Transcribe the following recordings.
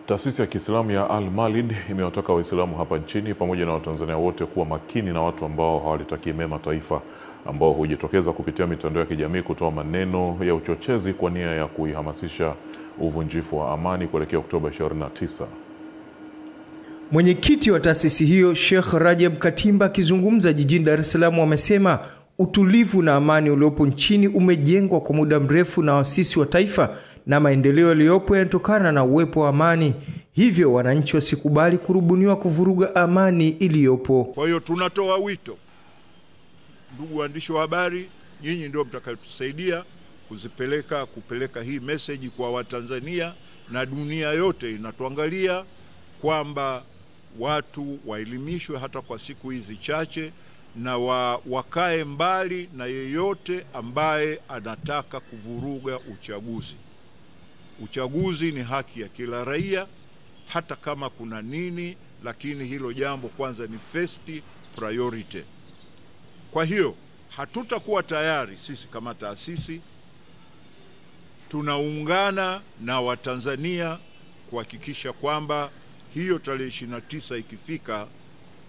Taasisi ya Kiislamu ya Al-Malid imewataka Waislamu hapa nchini pamoja na Watanzania wote kuwa makini na watu ambao hawalitakii mema taifa, ambao hujitokeza kupitia mitandao ya kijamii kutoa maneno ya uchochezi kwa nia ya kuihamasisha uvunjifu wa amani kuelekea Oktoba 29. Mwenyekiti wa taasisi hiyo Sheikh Rajab Katimba akizungumza jijini Dar es Salaam amesema utulivu na amani uliopo nchini umejengwa kwa muda mrefu na waasisi wa taifa na maendeleo yaliyopo yanatokana na uwepo wa amani. Hivyo wananchi wasikubali kurubuniwa kuvuruga amani iliyopo. Kwa hiyo tunatoa wito, ndugu waandishi wa habari, nyinyi ndio mtakayotusaidia kupeleka hii message kwa Watanzania na dunia yote inatuangalia, kwamba watu waelimishwe hata kwa siku hizi chache na wakae mbali na yeyote ambaye anataka kuvuruga uchaguzi. Uchaguzi ni haki ya kila raia, hata kama kuna nini, lakini hilo jambo kwanza ni first priority. Kwa hiyo hatutakuwa tayari sisi kama taasisi, tunaungana na Watanzania kuhakikisha kwamba hiyo tarehe 29 ikifika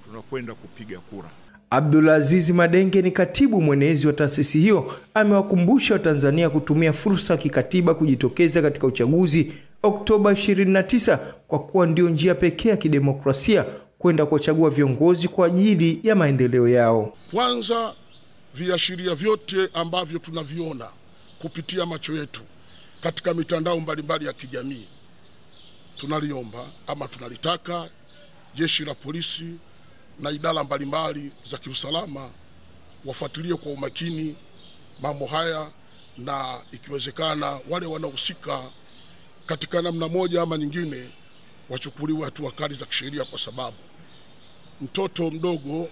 tunakwenda kupiga kura. Abdulaziz Madenge ni katibu mwenezi wa taasisi hiyo, amewakumbusha Watanzania kutumia fursa kikatiba kujitokeza katika uchaguzi Oktoba 29 kwa kuwa ndio njia pekee ya kidemokrasia kwenda kuchagua viongozi kwa ajili ya maendeleo yao. Kwanza, viashiria vyote ambavyo tunaviona kupitia macho yetu katika mitandao mbalimbali ya kijamii, tunaliomba ama tunalitaka jeshi la polisi na idara mbalimbali za kiusalama wafuatilie kwa umakini mambo haya, na ikiwezekana wale wanaohusika katika namna moja ama nyingine wachukuliwe hatua kali za kisheria, kwa sababu mtoto mdogo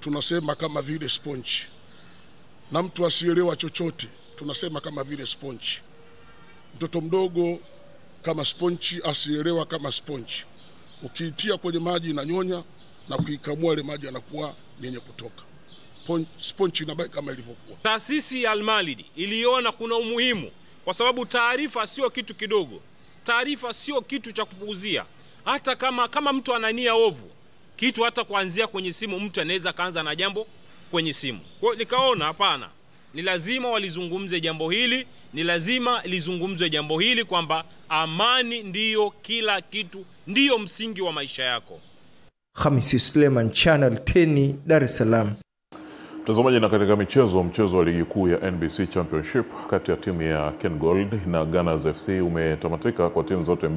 tunasema kama vile sponge, na mtu asielewa chochote tunasema kama vile sponge. Mtoto mdogo kama sponge, asielewa kama sponge. Ukiitia kwenye maji inanyonya, na kuikamua ile maji yanakuwa yenye kutoka. Sponge inabaki kama ilivyokuwa. Taasisi ya Al-Malid iliona kuna umuhimu, kwa sababu taarifa sio kitu kidogo. Taarifa sio kitu cha kupuuzia. Hata kama mtu anania ovu, kitu hata kuanzia kwenye simu, mtu anaweza kaanza na jambo kwenye simu. Kwa hiyo nikaona hapana, ni lazima walizungumze jambo hili, ni lazima lizungumzwe jambo hili kwamba amani ndiyo kila kitu, ndiyo msingi wa maisha yako. Hamisi Suleiman, Channel 10, Dar es Salaam. Mtazamaji, na katika mchezo wa ligi kuu ya NBC Championship kati ya timu ya KenGold na Gunners FC umetamatika kwa timu zote mbili.